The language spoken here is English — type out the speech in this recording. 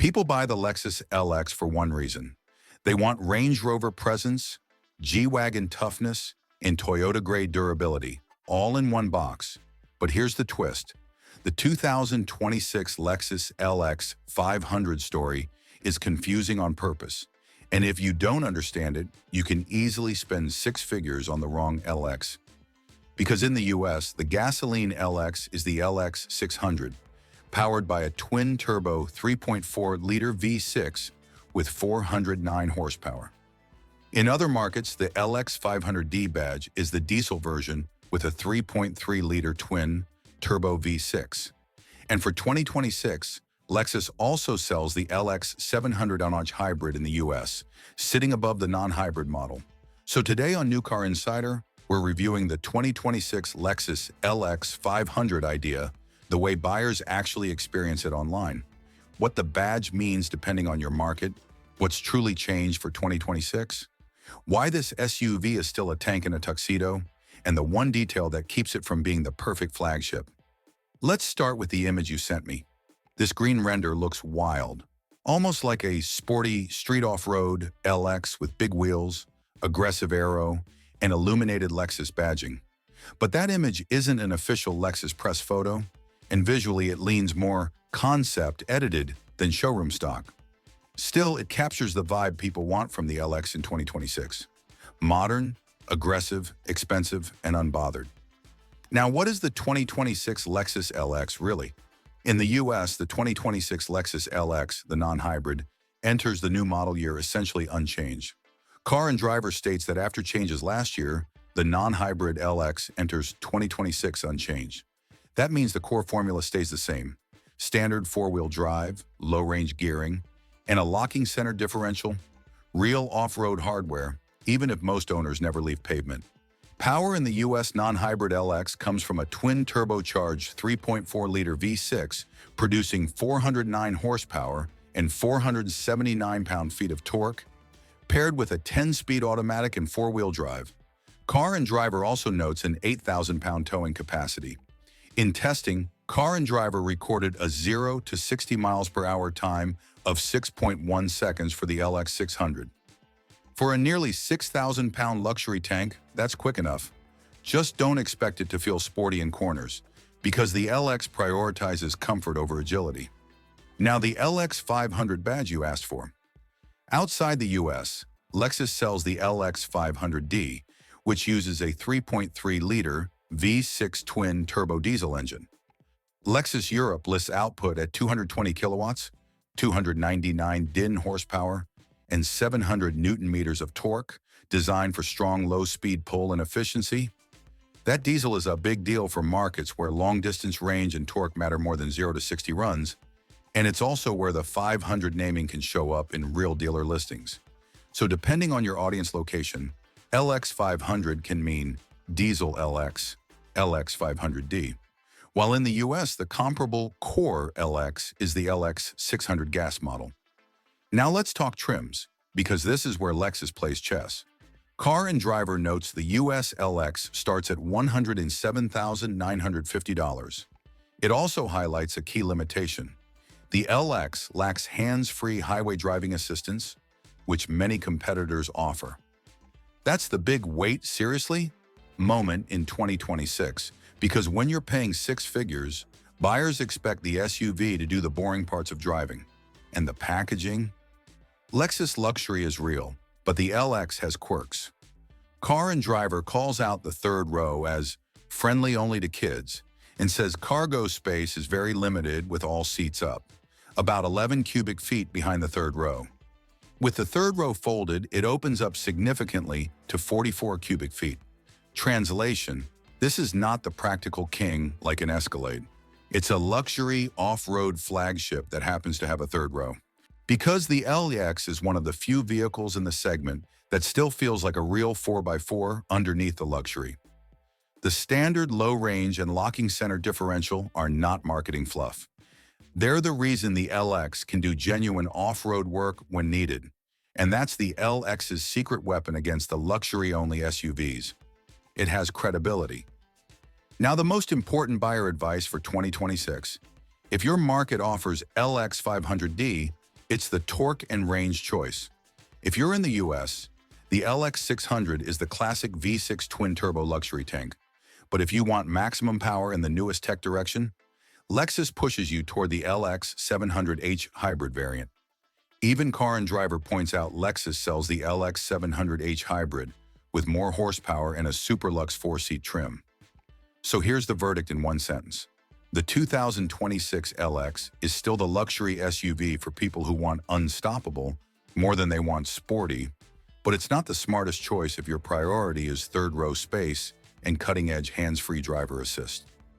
People buy the Lexus LX for one reason. They want Range Rover presence, G-Wagon toughness, and Toyota-grade durability, all in one box. But here's the twist. The 2026 Lexus LX500 story is confusing on purpose. And if you don't understand it, you can easily spend six figures on the wrong LX. Because in the US, the gasoline LX is the LX600, powered by a twin-turbo 3.4-liter V6 with 409 horsepower. In other markets, the LX500D badge is the diesel version with a 3.3-liter twin-turbo V6. And for 2026, Lexus also sells the LX700 on-launch hybrid in the US, sitting above the non-hybrid model. So today on New Car Insider, we're reviewing the 2026 Lexus LX500 idea, the way buyers actually experience it online, what the badge means depending on your market, what's truly changed for 2026, why this SUV is still a tank in a tuxedo, and the one detail that keeps it from being the perfect flagship. Let's start with the image you sent me. This green render looks wild, almost like a sporty street off-road LX with big wheels, aggressive aero, and illuminated Lexus badging. But that image isn't an official Lexus press photo, and visually it leans more concept edited than showroom stock. Still, it captures the vibe people want from the LX in 2026. Modern, aggressive, expensive, and unbothered. Now, what is the 2026 Lexus LX really? In the US, the 2026 Lexus LX, the non-hybrid, enters the new model year essentially unchanged. Car and Driver states that after changes last year, the non-hybrid LX enters 2026 unchanged. That means the core formula stays the same. Standard four-wheel drive, low-range gearing, and a locking center differential, real off-road hardware, even if most owners never leave pavement. Power in the US non-hybrid LX comes from a twin-turbocharged 3.4-liter V6 producing 409 horsepower and 479 pound-feet of torque, paired with a 10-speed automatic and four-wheel drive. Car and Driver also notes an 8,000-pound towing capacity. In testing, Car and Driver recorded a 0 to 60 miles per hour time of 6.1 seconds for the LX600. For a nearly 6,000-pound luxury tank, that's quick enough. Just don't expect it to feel sporty in corners, because the LX prioritizes comfort over agility. Now the LX500 badge you asked for. Outside the US, Lexus sells the LX500D, which uses a 3.3-liter V6 twin-turbo diesel engine. Lexus Europe lists output at 220 kilowatts, 299 DIN horsepower, and 700 Newton-meters of torque, designed for strong low-speed pull and efficiency. That diesel is a big deal for markets where long-distance range and torque matter more than 0 to 60 runs, and it's also where the 500 naming can show up in real dealer listings. So depending on your audience location, LX500 can mean diesel LX, LX500D. While in the US, the comparable core LX is the LX600 gas model. Now let's talk trims, because this is where Lexus plays chess. Car and Driver notes the US LX starts at $107,950. It also highlights a key limitation. The LX lacks hands-free highway driving assistance, which many competitors offer. That's the big "wait, seriously?" moment in 2026, because when you're paying six figures, buyers expect the SUV to do the boring parts of driving. And the packaging? Lexus luxury is real, but the LX has quirks. Car and Driver calls out the third row as friendly only to kids and says cargo space is very limited with all seats up, about 11 cubic feet behind the third row. With the third row folded, it opens up significantly to 44 cubic feet. Translation: this is not the practical king like an Escalade. It's a luxury off-road flagship that happens to have a third row. Because the LX is one of the few vehicles in the segment that still feels like a real 4x4 underneath the luxury. The standard low-range and locking center differential are not marketing fluff. They're the reason the LX can do genuine off-road work when needed, and that's the LX's secret weapon against the luxury-only SUVs. It has credibility. Now, the most important buyer advice for 2026. If your market offers LX500D, It's the torque and range choice. If you're in the US, the LX600 is the classic V6 twin-turbo luxury tank. But if you want maximum power in the newest tech direction, Lexus pushes you toward the LX700H hybrid variant. Even Car and Driver points out Lexus sells the LX700H hybrid with more horsepower and a super luxe 4-seat trim. So here's the verdict in one sentence. The 2026 LX is still the luxury SUV for people who want unstoppable more than they want sporty, but it's not the smartest choice if your priority is third-row space and cutting-edge hands-free driver assist.